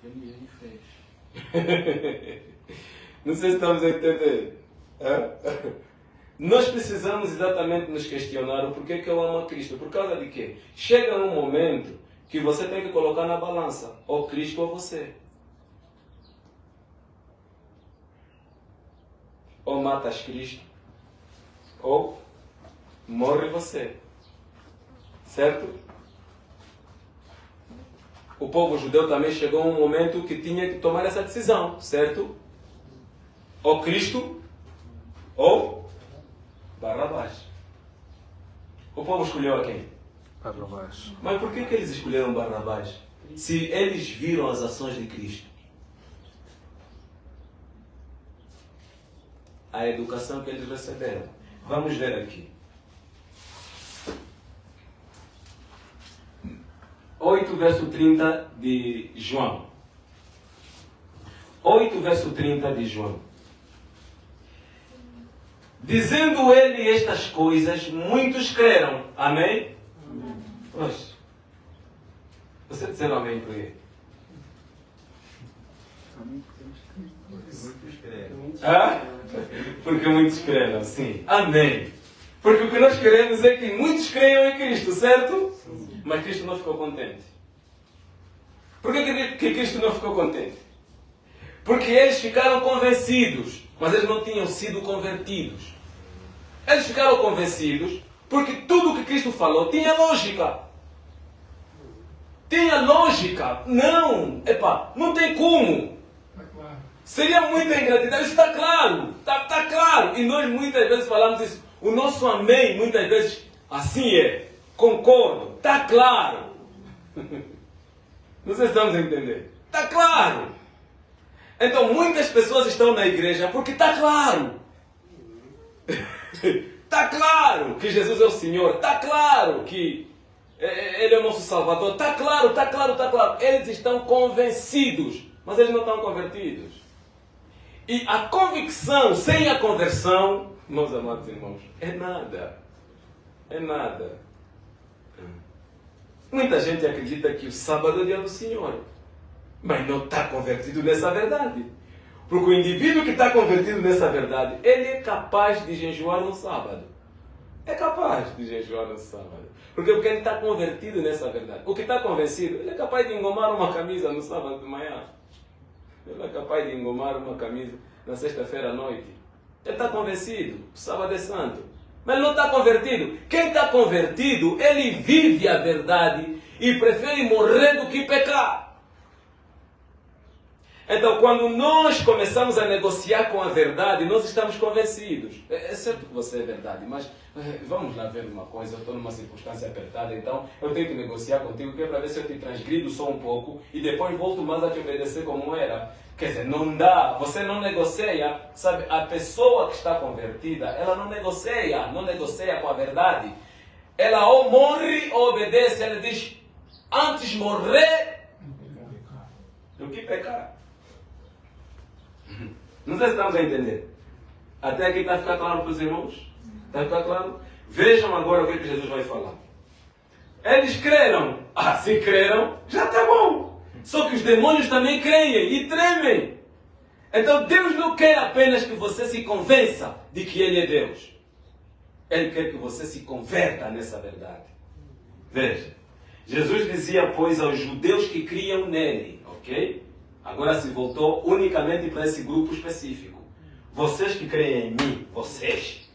Ele fez. Não sei se estamos a entender. Nós precisamos exatamente nos questionar o porquê que eu amo a Cristo. Por causa de quê? Chega um momento que você tem que colocar na balança ou Cristo ou você. Ou matas Cristo ou morre você. Certo? O povo judeu também chegou a um momento que tinha que tomar essa decisão, certo? Ou Cristo ou Barrabás. O povo escolheu a quem? Barrabás. Mas por que eles escolheram Barrabás? Se eles viram as ações de Cristo. A educação que eles receberam. Vamos ver aqui. 8, verso 30 de João. 8, verso 30 de João. Dizendo ele estas coisas, muitos creram. Amém? Pois. Você disseram amém por quê? Muitos creram. Porque muitos creram, sim. Amém. Porque o que nós queremos é que muitos creiam em Cristo, certo? Mas Cristo não ficou contente. Por que Cristo não ficou contente? Porque eles ficaram convencidos, mas eles não tinham sido convertidos. Eles ficaram convencidos porque tudo o que Cristo falou tinha lógica. Tinha lógica. Não, não tem como. Seria muita ingratidão. Isso está claro. Está claro. E nós muitas vezes falamos isso. O nosso amém, muitas vezes, assim é. Concordo. Está claro. Não sei se estamos a entender. Está claro. Então muitas pessoas estão na igreja porque está claro. Está claro que Jesus é o Senhor. Está claro que Ele é o nosso Salvador. Está claro, está claro, está claro. Eles estão convencidos, mas eles não estão convertidos. E a convicção sem a conversão, meus amados irmãos, é nada. É nada. Muita gente acredita que o sábado é o dia do Senhor, mas não está convertido nessa verdade. Porque o indivíduo que está convertido nessa verdade, ele é capaz de jejuar no sábado. É capaz de jejuar no sábado. Porque ele está convertido nessa verdade. O que está convencido, ele é capaz de engomar uma camisa no sábado de manhã. Ele é capaz de engomar uma camisa na sexta-feira à noite. Ele está convencido. O sábado é santo. Mas ele não está convertido. Quem está convertido, ele vive a verdade e prefere morrer do que pecar. Então, quando nós começamos a negociar com a verdade, nós estamos convencidos. É certo que você é verdade, mas vamos lá ver uma coisa. Eu estou numa circunstância apertada, então eu tenho que negociar contigo, que é para ver se eu te transgrido só um pouco e depois volto mais a te obedecer como era. Quer dizer, não dá, você não negocia, sabe? A pessoa que está convertida, ela não negocia com a verdade. Ela ou morre ou obedece. Ela diz, antes morrer do que pecar. Não sei se estamos a entender. Até aqui está a ficar claro para os irmãos? Está a ficar claro? Vejam agora o que Jesus vai falar. Eles creram. Se creram, já está bom. Só que os demônios também creem e tremem. Então Deus não quer apenas que você se convença de que Ele é Deus. Ele quer que você se converta nessa verdade. Veja. Jesus dizia, pois, aos judeus que criam nele, ok? Agora se voltou unicamente para esse grupo específico. Vocês que creem em mim, vocês.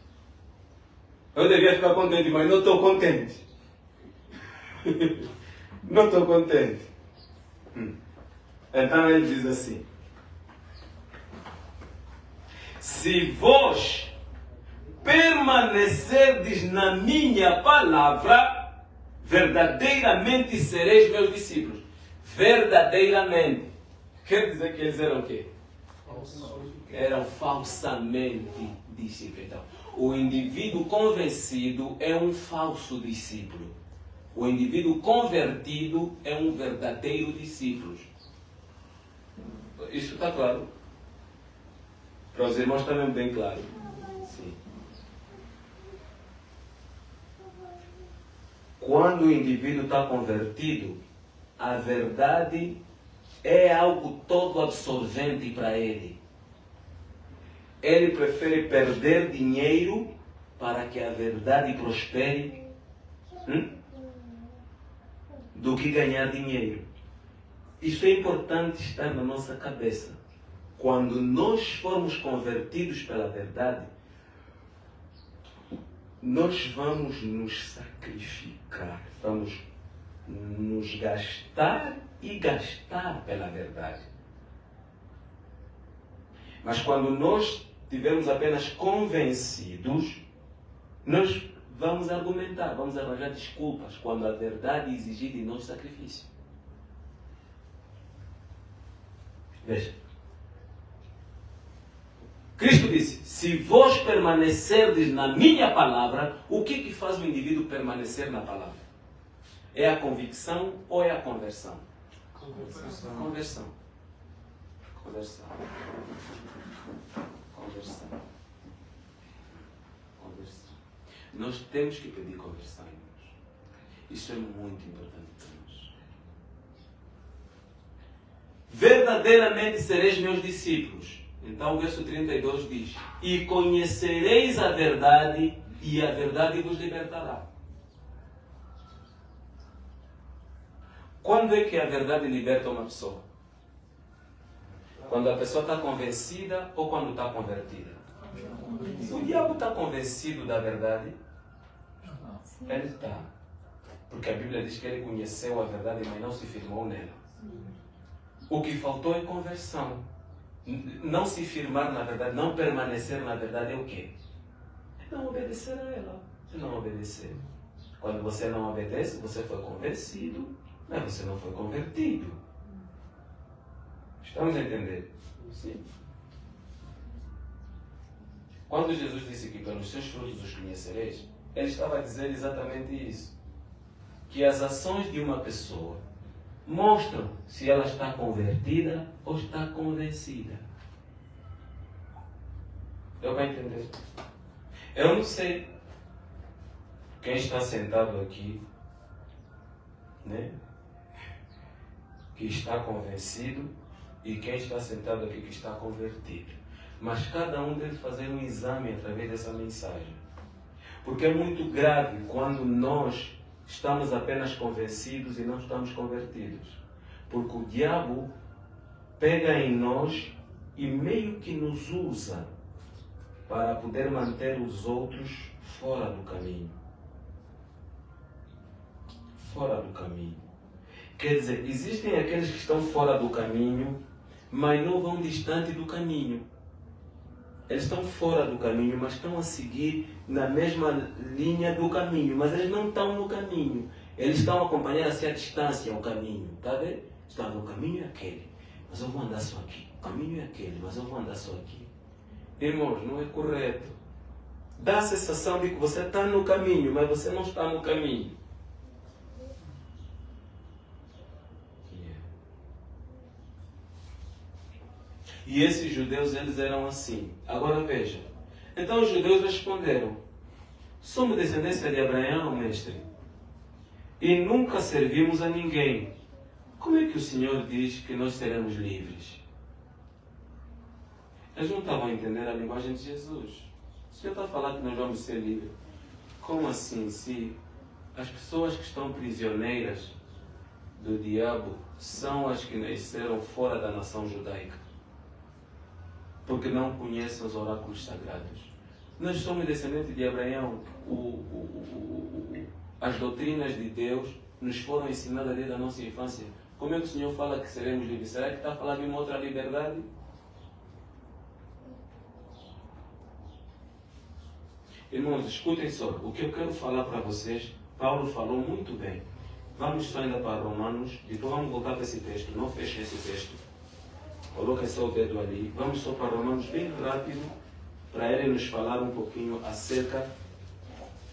Eu devia ficar contente, mas não estou contente. Não estou contente. Então ele diz assim: se vós permanecerdes na minha palavra, verdadeiramente sereis meus discípulos. Verdadeiramente. Quer dizer que eles eram o quê? Eram falsamente discípulos. Então, o indivíduo convencido é um falso discípulo. O indivíduo convertido é um verdadeiro discípulo. Isso está claro? Para os irmãos também bem claro. Sim. Quando o indivíduo está convertido, a verdade é algo todo absorvente para ele. Ele prefere perder dinheiro para que a verdade prospere do que ganhar dinheiro. Isso é importante estar na nossa cabeça. Quando nós formos convertidos pela verdade, nós vamos nos sacrificar, vamos nos gastar e gastar pela verdade. Mas quando nós estivermos apenas convencidos, nós vamos argumentar, vamos arranjar desculpas quando a verdade exigir de nós sacrifício. Veja. Cristo disse, se vós permanecerdes na minha palavra, o que faz o indivíduo permanecer na palavra? É a convicção ou é a conversão? Conversão. Conversão. Conversão. Conversão. Conversão. Nós temos que pedir conversão, irmãos. Isso é muito importante para nós. Verdadeiramente sereis meus discípulos. Então o verso 32 diz, e conhecereis a verdade, e a verdade vos libertará. Quando é que a verdade liberta uma pessoa? Quando a pessoa está convencida ou quando está convertida? O diabo está convencido da verdade? Ele está. Porque a Bíblia diz que ele conheceu a verdade, mas não se firmou nela. O que faltou é conversão. Não se firmar na verdade, não permanecer na verdade é o quê? É não obedecer a ela. É não obedecer. Quando você não obedece, você foi convencido, mas você não foi convertido. Estamos a entender? Sim. Quando Jesus disse que pelos seus frutos os conhecereis, ele estava a dizer exatamente isso. Que as ações de uma pessoa mostram se ela está convertida ou está convencida. Deu para entender? Eu não sei quem está sentado aqui, né, que está convencido e quem está sentado aqui que está convertido. Mas cada um deve fazer um exame através dessa mensagem. Porque é muito grave quando nós estamos apenas convencidos e não estamos convertidos. Porque o diabo pega em nós e meio que nos usa para poder manter os outros fora do caminho. Fora do caminho. Quer dizer, existem aqueles que estão fora do caminho, mas não vão distante do caminho. Eles estão fora do caminho, mas estão a seguir na mesma linha do caminho. Mas eles não estão no caminho. Eles estão a acompanhar assim a distância ao caminho. Está vendo? Estão no caminho é aquele, mas eu vou andar só aqui. O caminho é aquele, mas eu vou andar só aqui. Irmãos, não é correto. Dá a sensação de que você está no caminho, mas você não está no caminho. E esses judeus, eles eram assim. Agora veja. Então os judeus responderam, somos descendência de Abraão, mestre, e nunca servimos a ninguém. Como é que o Senhor diz que nós seremos livres? Eles não estavam a entender a linguagem de Jesus. O Senhor está a falar que nós vamos ser livres. Como assim? Se as pessoas que estão prisioneiras do diabo são as que nasceram fora da nação judaica, porque não conhecem os oráculos sagrados. Nós somos descendentes de Abraão. As doutrinas de Deus nos foram ensinadas desde a nossa infância. Como é que o Senhor fala que seremos livres? Será que está falando de uma outra liberdade? Irmãos, escutem só. O que eu quero falar para vocês, Paulo falou muito bem. Vamos só ainda para Romanos, depois vamos voltar para esse texto. Não fechem esse texto. Coloquem só o dedo ali. Vamos só para Romanos bem rápido, para ele nos falar um pouquinho acerca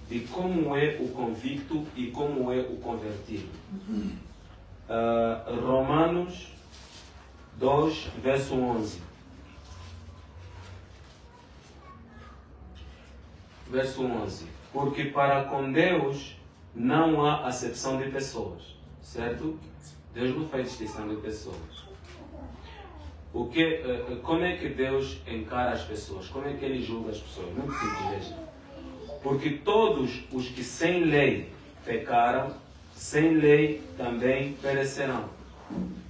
de como é o convicto e como é o convertido. Romanos 2, verso 11. Verso 11. Porque para com Deus não há acepção de pessoas. Certo? Deus não faz distinção de pessoas. como é que Deus encara as pessoas? Como é que Ele julga as pessoas? Muito simples, veja. Porque todos os que sem lei pecaram, sem lei também perecerão.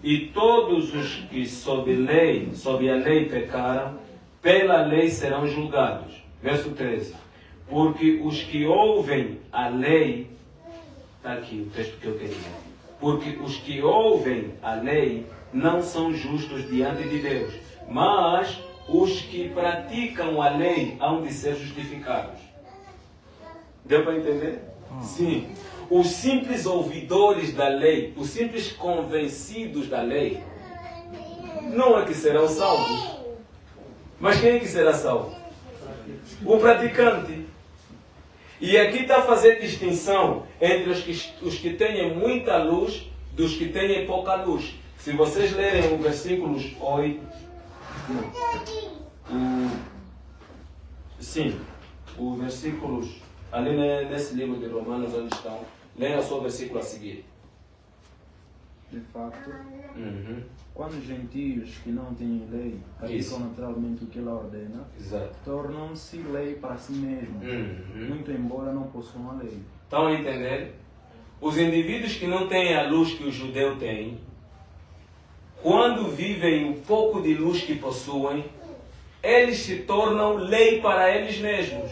E todos os que sob a lei pecaram, pela lei serão julgados. Verso 13. Porque os que ouvem a lei, está aqui o texto que eu queria. Porque os que ouvem a lei não são justos diante de Deus, mas os que praticam a lei hão de ser justificados. Deu para entender? Sim. Os simples ouvidores da lei, os simples convencidos da lei, não é que serão salvos. Mas quem é que será salvo? O praticante. E aqui está a fazer distinção entre os que têm muita luz dos que têm pouca luz. Se vocês lerem o versículos 8, o versículos, ali nesse livro de Romanos onde estão, leiam só o versículo a seguir. De fato, quando os gentios que não têm lei praticam naturalmente o que ela ordena, tornam-se lei para si mesmos, muito embora não possuam a lei. Estão a entender? Os indivíduos que não têm a luz que o judeu tem, quando vivem o pouco de luz que possuem, eles se tornam lei para eles mesmos.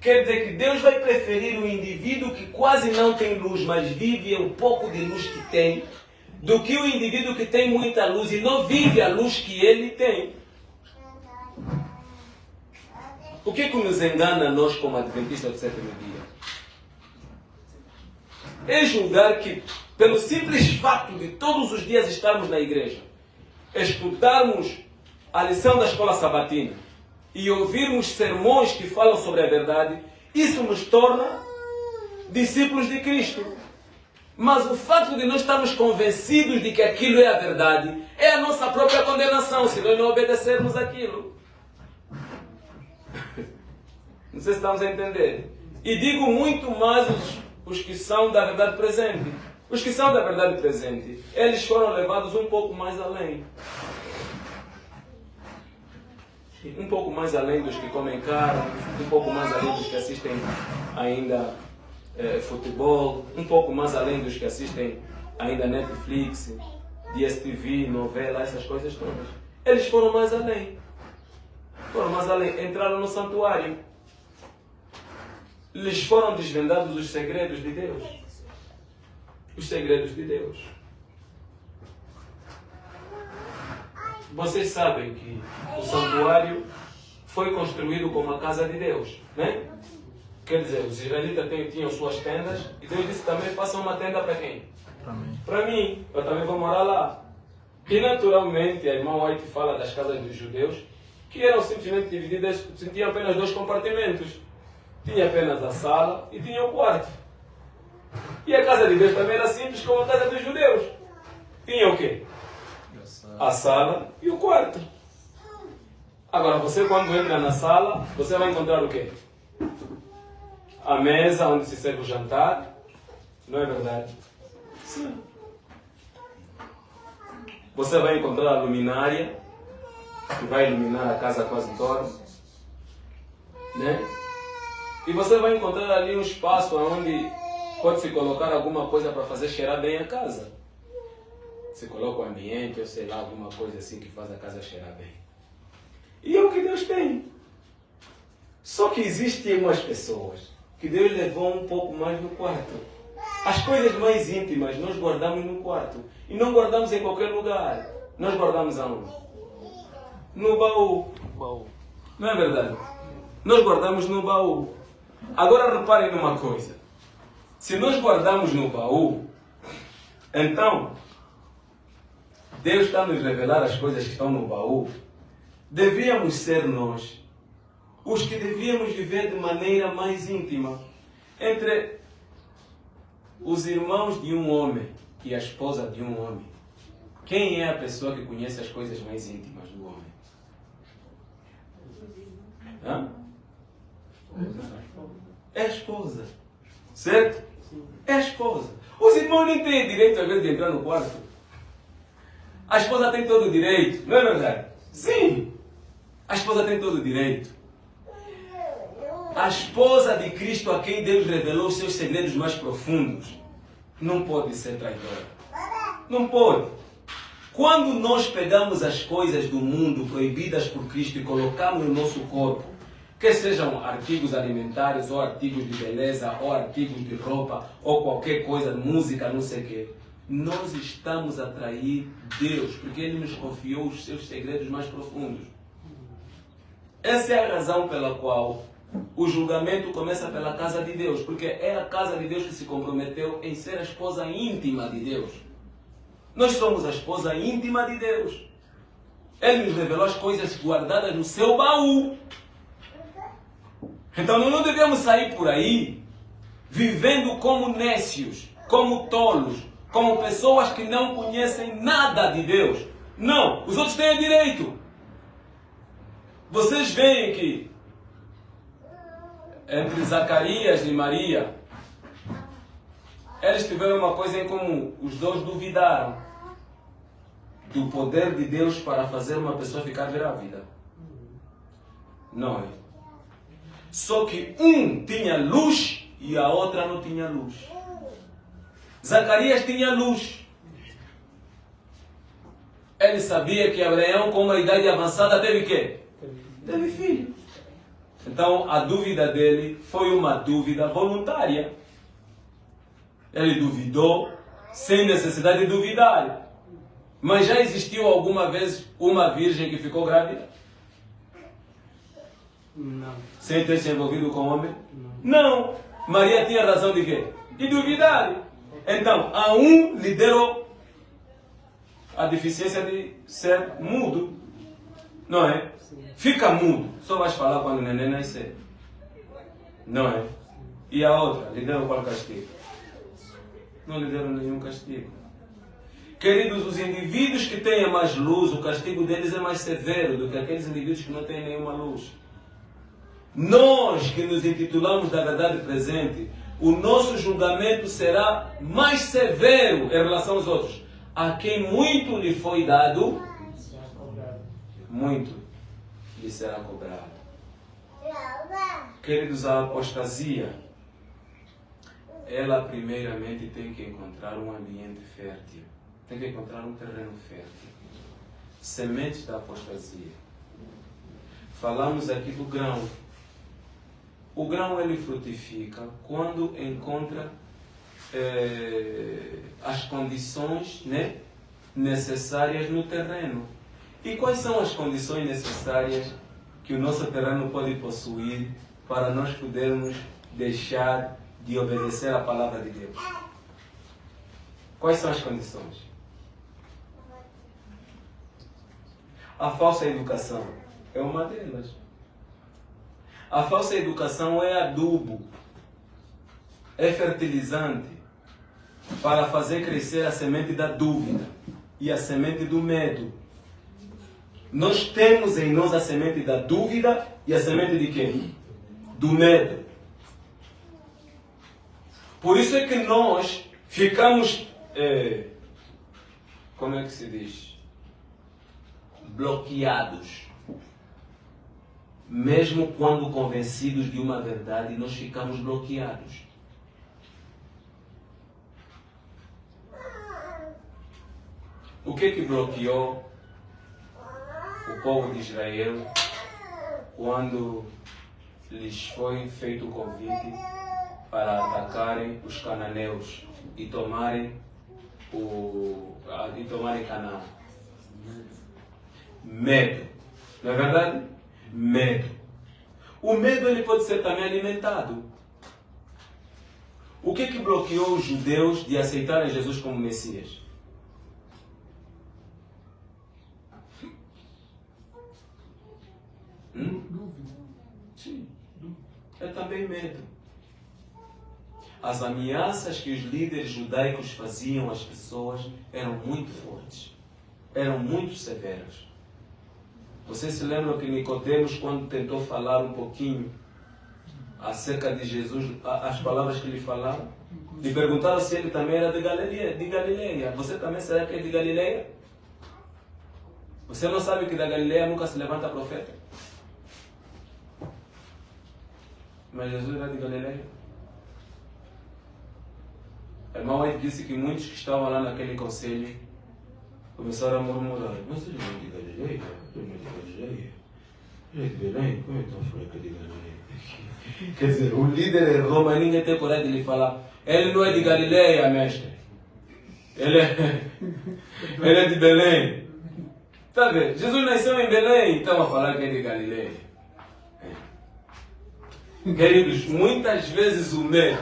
Quer dizer que Deus vai preferir o indivíduo que quase não tem luz, mas vive o pouco de luz que tem, do que o indivíduo que tem muita luz e não vive a luz que ele tem. O que nos engana nós como adventistas do sétimo dia? É julgar que, pelo simples fato de todos os dias estarmos na igreja, estudarmos a lição da escola sabatina e ouvirmos sermões que falam sobre a verdade, isso nos torna discípulos de Cristo. Mas o fato de nós estarmos convencidos de que aquilo é a verdade é a nossa própria condenação, se nós não obedecermos aquilo. Não sei se estamos a entender. E digo muito mais os que são da verdade presente. Os que são da verdade presente, eles foram levados um pouco mais além. Um pouco mais além dos que comem carne, um pouco mais além dos que assistem ainda futebol, um pouco mais além dos que assistem ainda Netflix, DSTV, novela, essas coisas todas. Eles foram mais além. Foram mais além. Entraram no santuário. Lhes foram desvendados os segredos de Deus. Os segredos de Deus. Vocês sabem que o santuário foi construído como a casa de Deus, né? Quer dizer, os israelitas tinham suas tendas e Deus disse também: façam uma tenda para quem? Para mim. Eu também vou morar lá. E naturalmente a irmã White fala das casas dos judeus que eram simplesmente divididas, tinham apenas 2 compartimentos. Tinha apenas a sala e tinha o quarto. E a casa de Deus também era simples como a casa dos judeus. Tinha o quê? A sala e o quarto. Agora você, quando entra na sala, você vai encontrar o quê? A mesa onde se serve o jantar. Não é verdade? Sim. Você vai encontrar a luminária, que vai iluminar a casa quase toda, né? E você vai encontrar ali um espaço onde pode-se colocar alguma coisa para fazer cheirar bem a casa. Se coloca o ambiente, ou sei lá, alguma coisa assim que faz a casa cheirar bem. E é o que Deus tem. Só que existem umas pessoas que Deus levou um pouco mais no quarto. As coisas mais íntimas nós guardamos no quarto. E não guardamos em qualquer lugar. Nós guardamos aonde? No baú. Não é verdade? Nós guardamos no baú. Agora reparem numa coisa. Se nós guardamos no baú, então Deus está a nos revelar as coisas que estão no baú. Devíamos ser nós os que devíamos viver de maneira mais íntima. Entre os irmãos de um homem e a esposa de um homem, quem é a pessoa que conhece as coisas mais íntimas do homem? Hã? É a esposa. Certo? É a esposa. Os irmãos nem têm direito, às vezes, de entrar no quarto. A esposa tem todo o direito, não é verdade? Sim, a esposa tem todo o direito. A esposa de Cristo, a quem Deus revelou os seus segredos mais profundos, não pode ser traidora. Não pode. Quando nós pegamos as coisas do mundo proibidas por Cristo e colocamos no nosso corpo, quer sejam artigos alimentares, ou artigos de beleza, ou artigos de roupa, ou qualquer coisa, música, não sei o quê, nós estamos a trair Deus, porque Ele nos confiou os seus segredos mais profundos. Essa é a razão pela qual o julgamento começa pela casa de Deus, porque é a casa de Deus que se comprometeu em ser a esposa íntima de Deus. Nós somos a esposa íntima de Deus. Ele nos revelou as coisas guardadas no seu baú. Então nós não devemos sair por aí vivendo como nécios, como tolos, como pessoas que não conhecem nada de Deus. Não, os outros têm direito. Vocês veem que entre Zacarias e Maria, eles tiveram uma coisa em comum. Os dois duvidaram do poder de Deus para fazer uma pessoa ficar grávida. Não é? Só que um tinha luz e a outra não tinha luz. Zacarias tinha luz. Ele sabia que Abraão, com uma idade avançada, teve o quê? Teve filho. Então a dúvida dele foi uma dúvida voluntária. Ele duvidou sem necessidade de duvidar. Mas já existiu alguma vez uma virgem que ficou grávida? Não. Sem ter se envolvido com homem? Não. Maria tinha razão de quê? De duvidar. Então, a um lhe deram a deficiência de ser mudo. Não é? Fica mudo. Só vais falar quando o neném nascer. Não é? E a outra? Lhe deram qual castigo? Não lhe deram nenhum castigo. Queridos, os indivíduos que têm mais luz, o castigo deles é mais severo do que aqueles indivíduos que não têm nenhuma luz. Nós que nos intitulamos da verdade presente, o nosso julgamento será mais severo em relação aos outros. A quem muito lhe foi dado, muito lhe será cobrado. Queridos, a apostasia, ela primeiramente tem que encontrar um ambiente fértil. Tem que encontrar um terreno fértil. Sementes da apostasia. Falamos aqui do grão. O grão ele frutifica quando encontra as condições, né, necessárias no terreno. E quais são as condições necessárias que o nosso terreno pode possuir para nós podermos deixar de obedecer à palavra de Deus? Quais são as condições? A falsa educação é uma delas. A falsa educação é adubo, é fertilizante para fazer crescer a semente da dúvida e a semente do medo. Nós temos em nós a semente da dúvida e a semente de quê? Do medo. Por isso é que nós ficamos, como é que se diz? Bloqueados. Mesmo quando convencidos de uma verdade, nós ficamos bloqueados. O que bloqueou o povo de Israel quando lhes foi feito o convite para atacarem os cananeus e tomarem Canaã? Medo. Não é verdade? Medo. O medo ele pode ser também alimentado. O que bloqueou os judeus de aceitarem Jesus como Messias? Sim. É também medo. As ameaças que os líderes judaicos faziam às pessoas eram muito fortes. Eram muito severas. Vocês se lembram que Nicodemos, quando tentou falar um pouquinho acerca de Jesus, as palavras que lhe falaram, lhe perguntaram se ele também era de Galileia. Você também será que é de Galileia? Você não sabe que da Galileia nunca se levanta profeta? Mas Jesus era de Galileia. A irmã White disse que muitos que estavam lá naquele conselho começaram a murmurar. Mas ele não é de Galileia? Ele não é de Galileia? Ele é de Belém? Como é tão fraca de Galileia? Quer dizer, o líder errou, mas ninguém tem coragem de lhe falar. Ele não é de Galileia, mestre. Ele é de Belém. Está vendo? Jesus nasceu em Belém, então a falar que é de Galileia. Queridos, muitas vezes o medo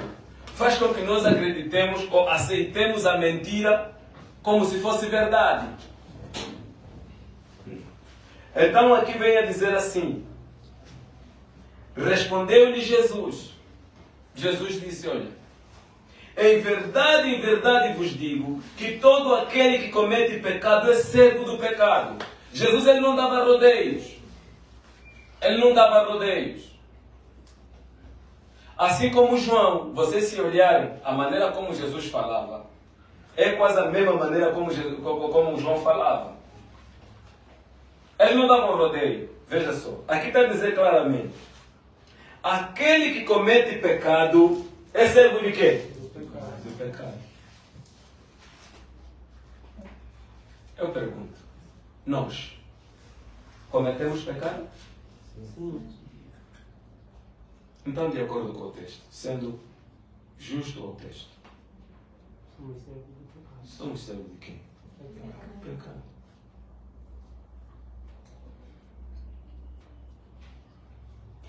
faz com que nós acreditemos ou aceitemos a mentira como se fosse verdade. Então aqui vem a dizer assim: respondeu-lhe Jesus. Jesus disse, olha, em verdade vos digo que todo aquele que comete pecado é servo do pecado. Jesus ele não dava rodeios. Ele não dava rodeios. Assim como João, vocês se olharem, a maneira como Jesus falava, é quase a mesma maneira como João falava. Ele não dava um rodeio. Veja só, aqui está a dizer claramente: aquele que comete pecado é servo de quê? Do pecado. Eu pergunto, nós cometemos pecado? Sim. Então, de acordo com o texto, sendo justo ao texto, somos servos de quem? Pecado.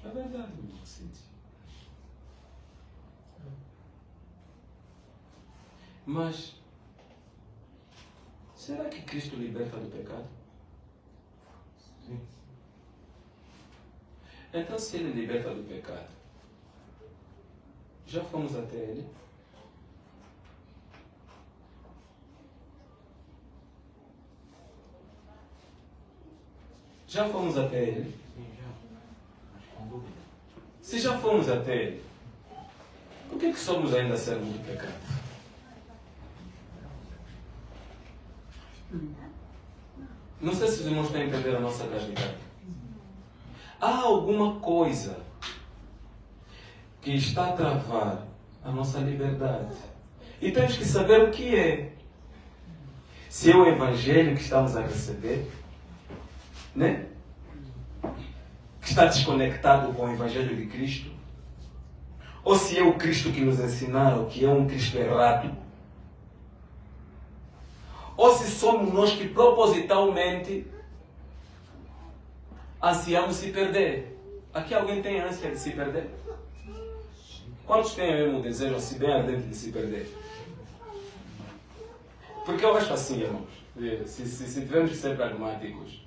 É verdade, meu Cíntia. Mas, será que Cristo liberta do pecado? Sim. Então, se Ele liberta do pecado, já fomos até Ele? Já fomos até Ele? Sim, já. Se já fomos até Ele, por que somos ainda servos do pecado? Não sei se os irmãos estão a entender a nossa gravidade. Há alguma coisa que está a travar a nossa liberdade. E temos que saber o que é. Se é o Evangelho que estamos a receber, né? Que está desconectado com o Evangelho de Cristo, ou se é o Cristo que nos ensinaram que é um Cristo errado, ou se somos nós que propositalmente ansiamos se perder. Aqui alguém tem ânsia de se perder? Quantos têm mesmo o desejo assim bem ardente de se perder? Porque eu acho assim, irmãos, se tivermos que ser pragmáticos,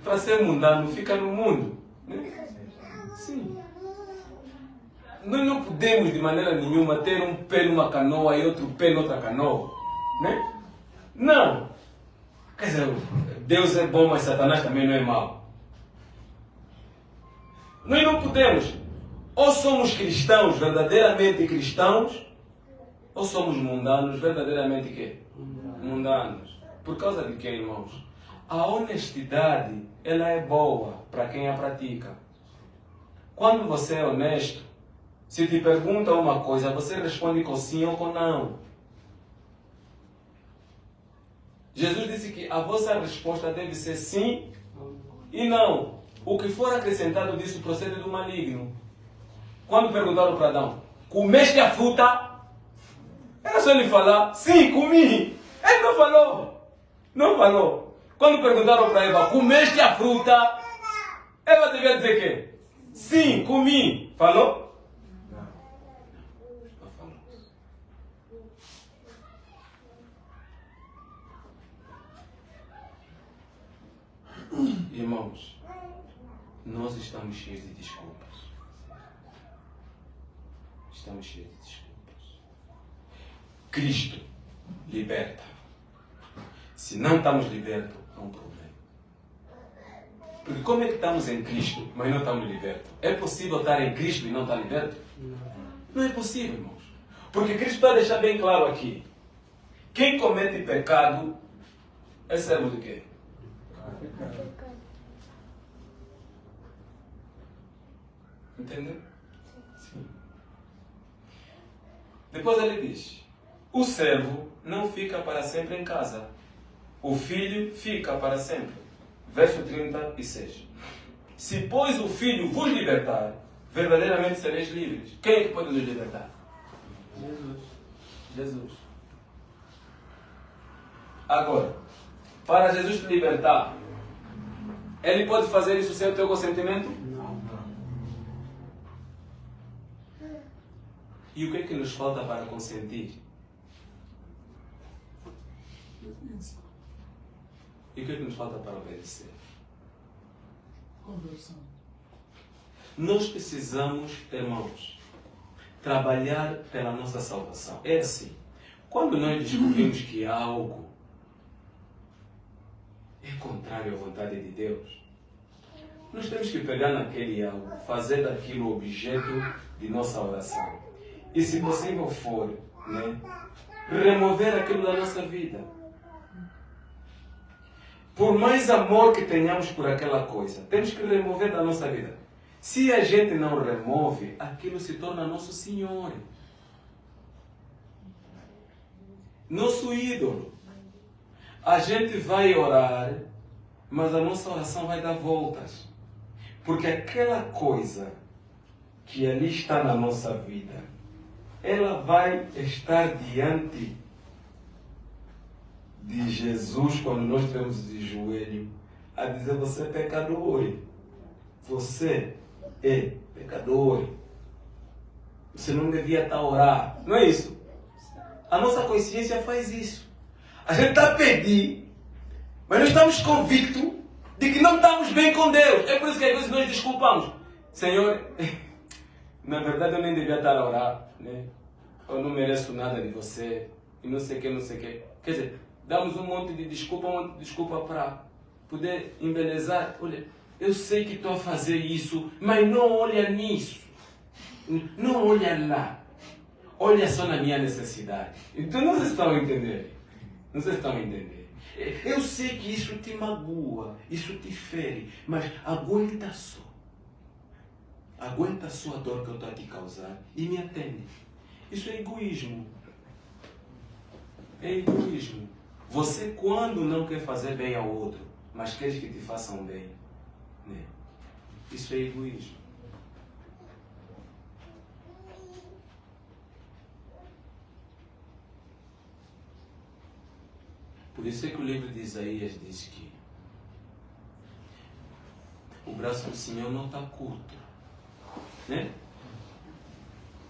para ser mundano, fica no mundo. Né? Sim. Nós não podemos de maneira nenhuma ter um pé numa canoa e outro pé noutra canoa. Né? Não. Quer dizer, Deus é bom, mas Satanás também não é mau. Nós não podemos. Ou somos cristãos, verdadeiramente cristãos, ou somos mundanos, verdadeiramente quê? Mundanos. Por causa de quê, irmãos? A honestidade, ela é boa para quem a pratica. Quando você é honesto, se te perguntam uma coisa, você responde com sim ou com não. Jesus disse que a vossa resposta deve ser sim e não. O que for acrescentado disso procede do maligno. Quando perguntaram para Adão, comeste a fruta? Era só ele falar, sim, comi. Ele não falou. Não falou. Quando perguntaram para Eva, comeste a fruta? Eva devia dizer quê? Sim, comi. Falou? Não falou. Irmãos, nós estamos cheios de desculpas. Estamos cheios de desculpas. Cristo liberta. Se não estamos libertos, é um problema. Porque como é que estamos em Cristo, mas não estamos libertos? É possível estar em Cristo e não estar liberto? Não é possível, irmãos. Porque Cristo está a deixar bem claro aqui Quem comete pecado é servo de quê? Entendeu? Sim. Depois ele diz: o servo não fica para sempre em casa. O filho fica para sempre. Verso 36. Se, pois, o filho vos libertar, verdadeiramente sereis livres. Quem é que pode nos libertar? Jesus. Agora, para Jesus te libertar, ele pode fazer isso sem o teu consentimento? Não. E o que é que nos falta para consentir? E o que é que nos falta para obedecer? Conversão. Nós precisamos, irmãos, trabalhar pela nossa salvação. É assim. Quando nós descobrimos que algo é contrário à vontade de Deus, nós temos que pegar naquele algo, fazer daquilo objeto de nossa oração. E, se possível for, remover aquilo da nossa vida. Por mais amor que tenhamos por aquela coisa, temos que remover da nossa vida. Se a gente não remove, aquilo se torna nosso Senhor. Nosso ídolo. A gente vai orar, mas a nossa oração vai dar voltas. Porque aquela coisa que ali está na nossa vida, ela vai estar diante de Jesus quando nós estamos de joelho a dizer: você é pecador. Você é pecador. Você não devia estar a orar. Não é isso? A nossa consciência faz isso. A gente está a pedir, mas nós estamos convictos de que não estamos bem com Deus. É por isso que às vezes nós desculpamos. Senhor, na verdade eu nem devia estar a orar, né? Eu não mereço nada de você. E não sei o que, não sei o que. Quer dizer, damos um monte de desculpa para poder embelezar. Olha, eu sei que estou a fazer isso, mas não olha nisso. Não olha lá. Olha só na minha necessidade. Então não vocês estão a entender. Não vocês estão a entender. Eu sei que isso te magoa, isso te fere, mas aguenta só. Aguenta só a dor que eu estou a te causar e me atende. Isso é egoísmo. É egoísmo. Você, quando não quer fazer bem ao outro, mas queres que te façam bem, né? Isso é egoísmo. Por isso é que o livro de Isaías diz que o braço do Senhor não está curto, né?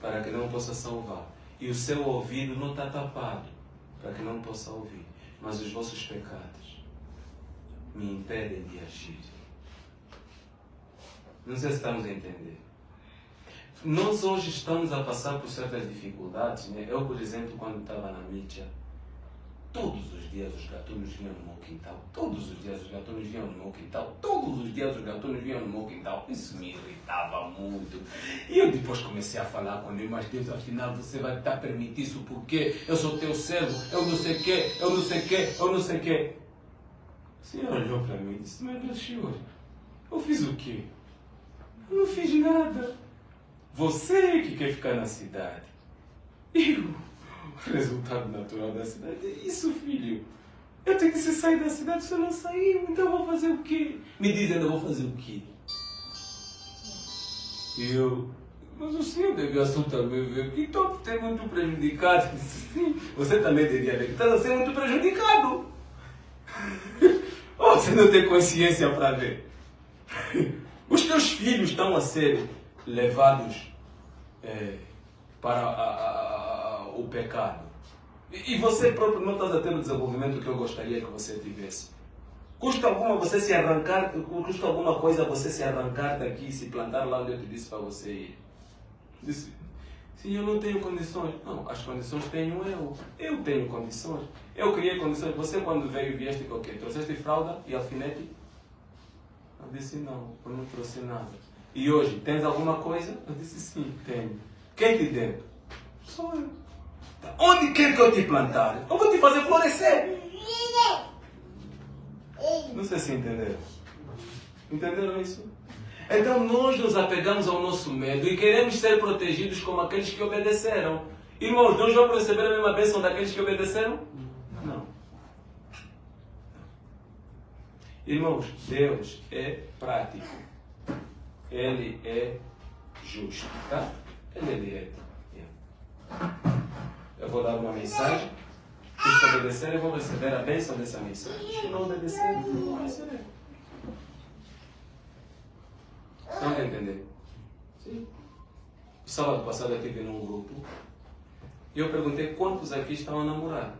Para que não possa salvar. E o seu ouvido não está tapado, para que não possa ouvir. Mas os vossos pecados me impedem de agir. Não sei se estamos a entender. Nós hoje estamos a passar por certas dificuldades, né? Eu, por exemplo, quando estava na mídia, todos os dias os gatunos vinham no meu quintal. Todos os dias os gatunos vinham no meu quintal. Todos os dias os gatunos vinham no meu quintal. Isso me irritava muito. E eu depois comecei a falar com ele: mas Deus, afinal você vai estar permitir isso porque eu sou teu servo, eu não sei o quê, eu não sei o quê, eu não sei o quê. O Senhor olhou para mim e disse: mas Deus, Senhor, eu fiz o quê? Eu não fiz nada. Você que quer ficar na cidade. Eu... O resultado natural da cidade é isso, filho. Eu tenho que sair da cidade. Se eu não sair, então eu vou fazer o quê? Me diz ainda, eu vou fazer o quê? Mas o senhor deve também ver que estou sendo muito prejudicado. Sim, você também devia ver que está sendo muito prejudicado. Ou você não tem consciência para ver? Os teus filhos estão a ser levados para o pecado. E você próprio não está a ter o desenvolvimento que eu gostaria que você tivesse. Custa alguma coisa você se arrancar daqui e se plantar lá onde eu te disse para você ir. Disse: sim, eu não tenho condições. Não, as condições tenho eu. Eu tenho condições. Eu criei condições. Você, quando veio, vieste com o quê? Trouxeste fralda e alfinete? Eu disse: não, eu não trouxe nada. E hoje, tens alguma coisa? Eu disse: sim, tenho. Quem te deu? Sou eu. Onde quer que eu te plantar? Eu vou te fazer florescer. Não sei se entenderam. Entenderam isso? Então nós nos apegamos ao nosso medo e queremos ser protegidos como aqueles que obedeceram. Irmãos, nós vamos receber a mesma bênção daqueles que obedeceram? Não. Irmãos, Deus é prático. Ele é justo, tá? Ele é direto. Eu vou dar uma mensagem. Os que obedecerem vão receber a bênção dessa mensagem. Os que não obedecerem não vão receber. Estão a entender? Sim. O sábado passado eu estive num grupo e eu perguntei quantos aqui estão a namorar.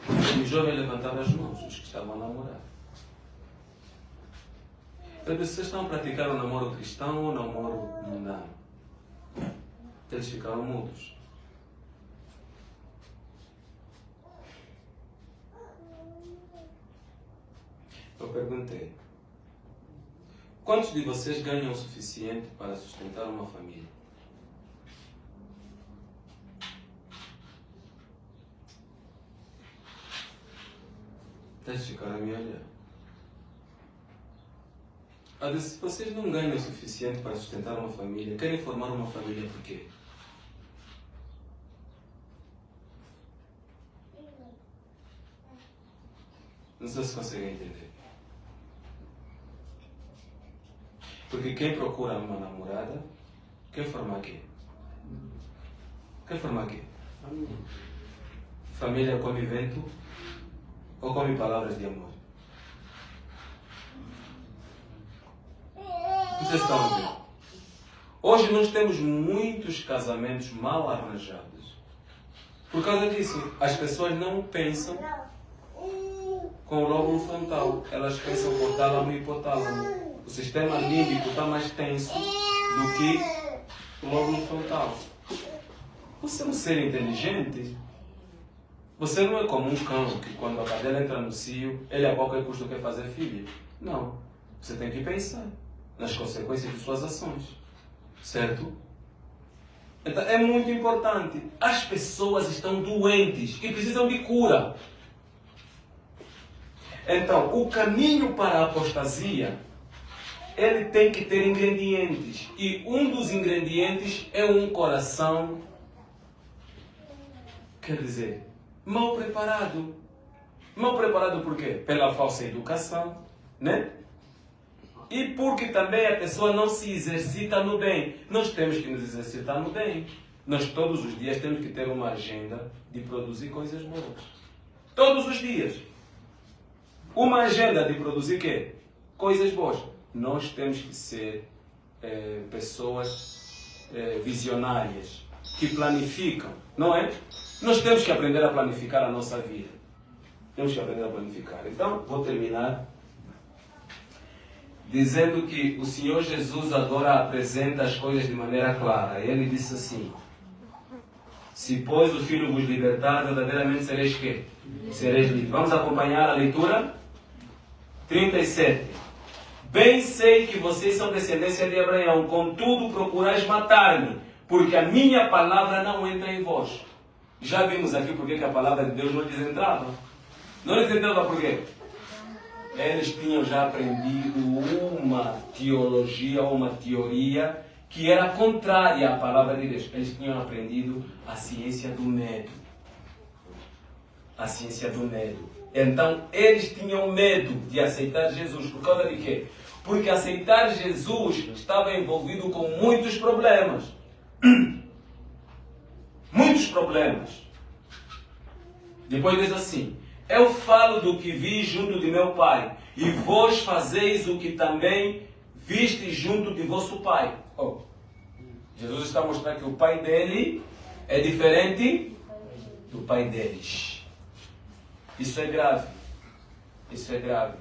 E os jovens levantaram as mãos, os que estavam a namorar. Eu disse, vocês estão a praticar o namoro cristão ou o namoro mundano? Eles ficaram mudos. Eu perguntei, quantos de vocês ganham o suficiente para sustentar uma família? Eles ficaram a me olhar. Eu disse, se vocês não ganham o suficiente para sustentar uma família, querem formar uma família por quê? Não sei se conseguem entender. Porque quem procura uma namorada, quer formar quê? Quer formar quê? Família come vento ou come palavras de amor? Vocês estão a ver? Hoje nós temos muitos casamentos mal arranjados. Por causa disso, as pessoas não pensam com o lóbulo frontal. Elas pensam por tálamo e hipotálamo. O sistema límbico está mais tenso do que o lóbulo frontal. Você é um ser inteligente. Você não é como um cão que quando a cadela entra no cio, ele a qualquer custo quer fazer filho. Não. Você tem que pensar nas consequências de suas ações. Certo? Então é muito importante. As pessoas estão doentes e precisam de cura. Então, o caminho para a apostasia, ele tem que ter ingredientes. E um dos ingredientes é um coração, quer dizer, mal preparado. Mal preparado por quê? Pela falsa educação, né? E porque também a pessoa não se exercita no bem. Nós temos que nos exercitar no bem. Nós todos os dias temos que ter uma agenda de produzir coisas boas. Todos os dias. Uma agenda de produzir quê? Coisas boas. Nós temos que ser pessoas visionárias, que planificam, não é? Nós temos que aprender a planificar a nossa vida. Temos que aprender a planificar. Então, vou terminar dizendo que o Senhor Jesus agora apresenta as coisas de maneira clara. Ele disse assim, se pois o Filho vos libertar, verdadeiramente sereis quê? Sereis livres. Vamos acompanhar a leitura? 37. Bem sei que vocês são descendência de Abraão, contudo procurais matar-me, porque a minha palavra não entra em vós. Já vimos aqui porque que a palavra de Deus não lhes entrava. Não lhes entrava por quê? Eles tinham já aprendido uma teologia ou uma teoria que era contrária à palavra de Deus. Eles tinham aprendido a ciência do medo. A ciência do medo. Então, eles tinham medo de aceitar Jesus. Por causa de quê? Porque aceitar Jesus estava envolvido com muitos problemas. Muitos problemas. Depois diz assim, eu falo do que vi junto de meu pai, e vós fazeis o que também vistes junto de vosso pai. Oh. Jesus está a mostrar que o pai dele é diferente do pai deles. Isso é grave. Isso é grave.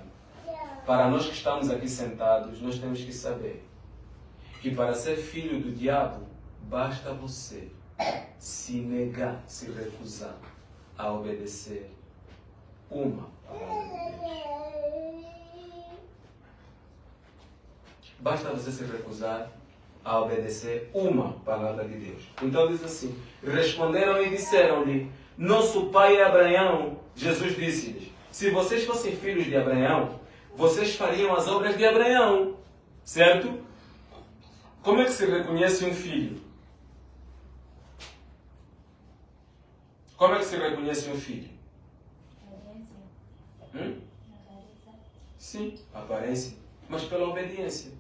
Para nós que estamos aqui sentados, nós temos que saber que para ser filho do diabo, basta você se negar, se recusar a obedecer uma palavra de Deus. Basta você se recusar a obedecer uma palavra de Deus. Então diz assim, responderam e disseram-lhe, nosso pai é Abraão. Jesus disse-lhes, se vocês fossem filhos de Abraão, vocês fariam as obras de Abraão. Certo? Como é que se reconhece um filho? Como é que se reconhece um filho? Sim, aparência. Mas pela obediência.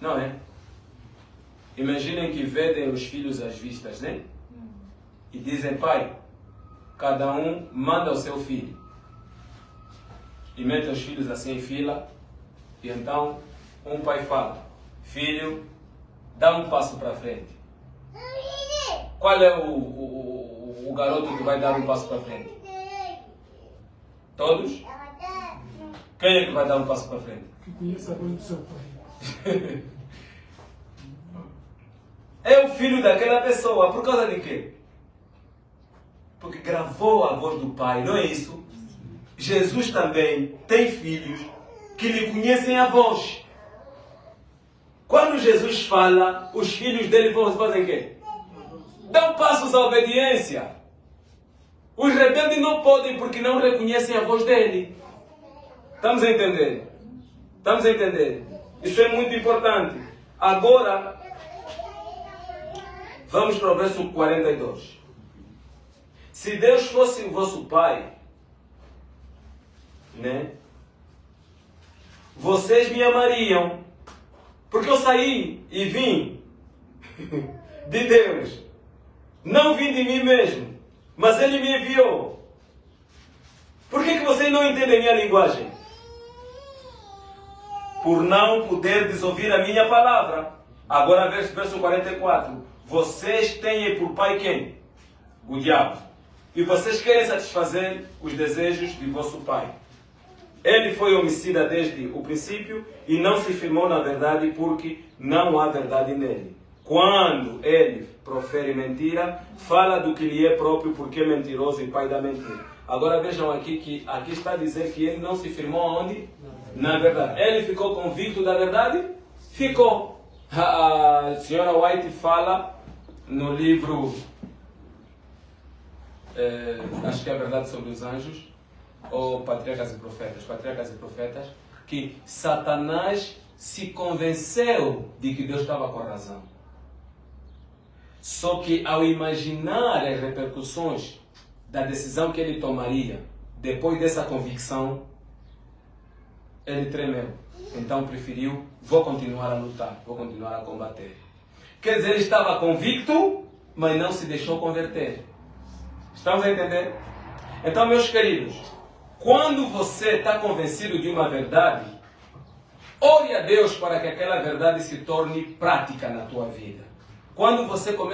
Não é? Imaginem que vedem os filhos às vistas, né? E dizem, pai, cada um manda o seu filho. E metem os filhos assim em fila. E então, um pai fala, filho, dá um passo para frente. Qual é o garoto que vai dar um passo para frente? Todos? Quem é que vai dar um passo para frente? Que conhece a voz do seu pai. É o filho daquela pessoa. Por causa de quê? Porque gravou a voz do pai, não é isso? Jesus também tem filhos que lhe conhecem a voz. Quando Jesus fala, os filhos dele fazem o quê? Dão passos à obediência. Os rebeldes não podem porque não reconhecem a voz dele. Estamos a entender? Estamos a entender? Isso é muito importante. Agora, vamos para o verso 42. Se Deus fosse o vosso Pai, né? Vocês me amariam, porque eu saí e vim de Deus. Não vim de mim mesmo, mas Ele me enviou. Por que vocês não entendem minha linguagem? Por não poderdes ouvir a minha palavra. Agora verso 44. Vocês têm por pai quem? O diabo. E vocês querem satisfazer os desejos de vosso pai. Ele foi homicida desde o princípio e não se firmou na verdade porque não há verdade nele. Quando ele profere mentira, fala do que lhe é próprio porque é mentiroso e pai da mentira. Agora vejam aqui que aqui está a dizer que ele não se firmou onde? Na verdade. Ele ficou convicto da verdade? Ficou. A senhora White fala no livro, acho que é a verdade sobre os anjos, ou Patriarcas e Profetas, que Satanás se convenceu de que Deus estava com a razão. Só que ao imaginar as repercussões da decisão que ele tomaria, depois dessa convicção, ele tremeu. Então preferiu, vou continuar a lutar, vou continuar a combater. Quer dizer, ele estava convicto, mas não se deixou converter. Estamos a entender? Então, meus queridos, quando você está convencido de uma verdade, ore a Deus para que aquela verdade se torne prática na tua vida. Quando você começa